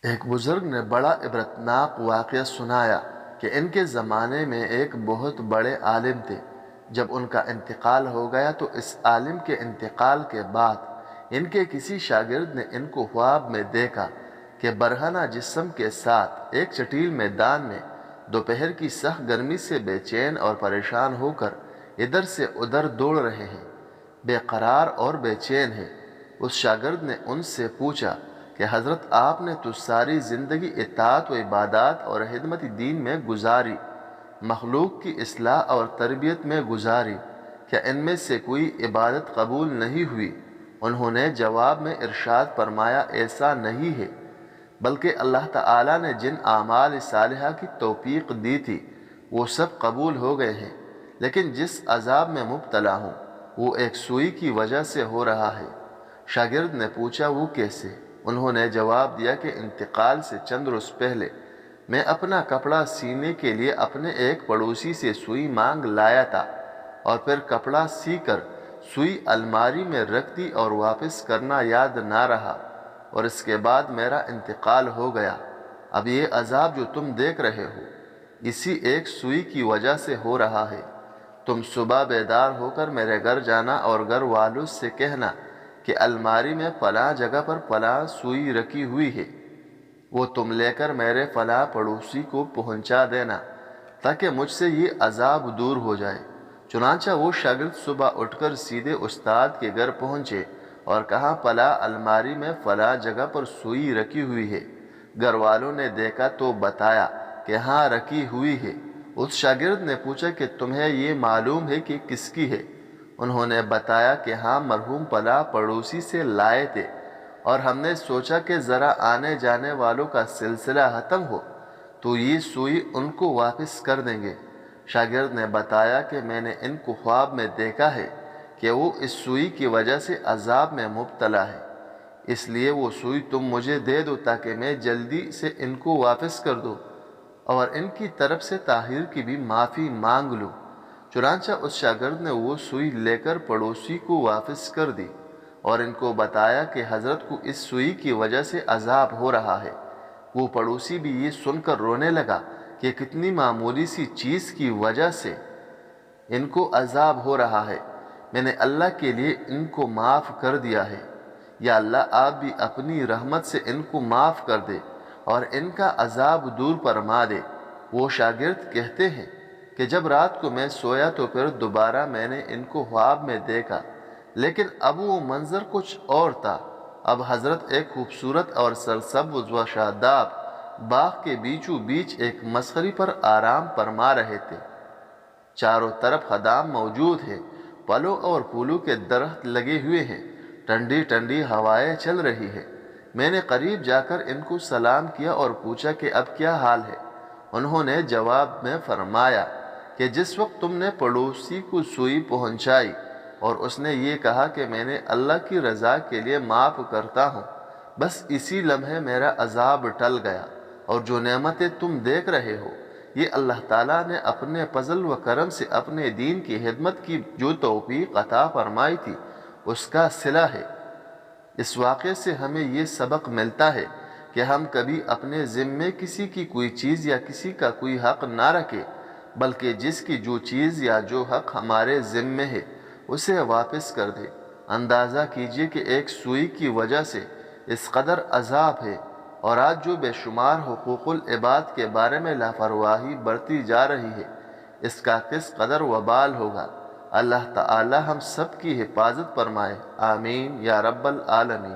ایک بزرگ نے بڑا عبرتناک واقعہ سنایا کہ ان کے زمانے میں ایک بہت بڑے عالم تھے۔ جب ان کا انتقال ہو گیا تو اس عالم کے انتقال کے بعد ان کے کسی شاگرد نے ان کو خواب میں دیکھا کہ برہنہ جسم کے ساتھ ایک چٹیل میدان میں دوپہر کی سخت گرمی سے بے چین اور پریشان ہو کر ادھر سے ادھر دوڑ رہے ہیں، بے قرار اور بے چین ہیں۔ اس شاگرد نے ان سے پوچھا کہ حضرت آپ نے تو ساری زندگی اطاعت و عبادات اور خدمت دین میں گزاری، مخلوق کی اصلاح اور تربیت میں گزاری، کیا ان میں سے کوئی عبادت قبول نہیں ہوئی؟ انہوں نے جواب میں ارشاد فرمایا، ایسا نہیں ہے، بلکہ اللہ تعالیٰ نے جن اعمال صالحہ کی توفیق دی تھی وہ سب قبول ہو گئے ہیں، لیکن جس عذاب میں مبتلا ہوں وہ ایک سوئی کی وجہ سے ہو رہا ہے۔ شاگرد نے پوچھا، وہ کیسے؟ انہوں نے جواب دیا کہ انتقال سے چند روز پہلے میں اپنا کپڑا سینے کے لیے اپنے ایک پڑوسی سے سوئی مانگ لایا تھا، اور پھر کپڑا سی کر سوئی الماری میں رکھ دی اور واپس کرنا یاد نہ رہا، اور اس کے بعد میرا انتقال ہو گیا۔ اب یہ عذاب جو تم دیکھ رہے ہو اسی ایک سوئی کی وجہ سے ہو رہا ہے۔ تم صبح بیدار ہو کر میرے گھر جانا اور گھر والوں سے کہنا کہ الماری میں فلاں جگہ پر فلاں سوئی رکھی ہوئی ہے، وہ تم لے کر میرے فلاں پڑوسی کو پہنچا دینا تاکہ مجھ سے یہ عذاب دور ہو جائے۔ چنانچہ وہ شاگرد صبح اٹھ کر سیدھے استاد کے گھر پہنچے اور کہا، فلاں الماری میں فلاں جگہ پر سوئی رکھی ہوئی ہے۔ گھر والوں نے دیکھا تو بتایا کہ ہاں رکھی ہوئی ہے۔ اس شاگرد نے پوچھا کہ تمہیں یہ معلوم ہے کہ کس کی ہے؟ انہوں نے بتایا کہ ہاں مرحوم فلاں پڑوسی سے لائے تھے، اور ہم نے سوچا کہ ذرا آنے جانے والوں کا سلسلہ ختم ہو تو یہ سوئی ان کو واپس کر دیں گے۔ شاگرد نے بتایا کہ میں نے ان کو خواب میں دیکھا ہے کہ وہ اس سوئی کی وجہ سے عذاب میں مبتلا ہے، اس لیے وہ سوئی تم مجھے دے دو تاکہ میں جلدی سے ان کو واپس کر دوں اور ان کی طرف سے تاخیر کی بھی معافی مانگ لوں۔ چنانچہ اس شاگرد نے وہ سوئی لے کر پڑوسی کو واپس کر دی اور ان کو بتایا کہ حضرت کو اس سوئی کی وجہ سے عذاب ہو رہا ہے۔ وہ پڑوسی بھی یہ سن کر رونے لگا کہ کتنی معمولی سی چیز کی وجہ سے ان کو عذاب ہو رہا ہے، میں نے اللہ کے لیے ان کو معاف کر دیا ہے، یا اللہ آپ بھی اپنی رحمت سے ان کو معاف کر دے اور ان کا عذاب دور فرما دے۔ وہ شاگرد کہتے ہیں کہ جب رات کو میں سویا تو پھر دوبارہ میں نے ان کو خواب میں دیکھا، لیکن اب وہ منظر کچھ اور تھا۔ اب حضرت ایک خوبصورت اور سرسبز و شاداب باغ کے بیچوں بیچ ایک مسخری پر آرام فرما رہے تھے۔ چاروں طرف خدام موجود ہیں، پھلوں اور پھولوں کے درخت لگے ہوئے ہیں، ٹھنڈی ٹھنڈی ہوائیں چل رہی ہیں۔ میں نے قریب جا کر ان کو سلام کیا اور پوچھا کہ اب کیا حال ہے؟ انہوں نے جواب میں فرمایا کہ جس وقت تم نے پڑوسی کو سوئی پہنچائی اور اس نے یہ کہا کہ میں نے اللہ کی رضا کے لیے معاف کرتا ہوں، بس اسی لمحے میرا عذاب ٹل گیا، اور جو نعمتیں تم دیکھ رہے ہو یہ اللہ تعالیٰ نے اپنے فضل و کرم سے اپنے دین کی خدمت کی جو توفیق عطا فرمائی تھی اس کا صلہ ہے۔ اس واقعے سے ہمیں یہ سبق ملتا ہے کہ ہم کبھی اپنے ذمے کسی کی کوئی چیز یا کسی کا کوئی حق نہ رکھیں، بلکہ جس کی جو چیز یا جو حق ہمارے ذمے ہے اسے واپس کر دیں۔ اندازہ کیجئے کہ ایک سوئی کی وجہ سے اس قدر عذاب ہے، اور آج جو بے شمار حقوق العباد کے بارے میں لاپرواہی برتی جا رہی ہے اس کا کس قدر وبال ہوگا۔ اللہ تعالی ہم سب کی حفاظت فرمائے، آمین یا رب العالمین۔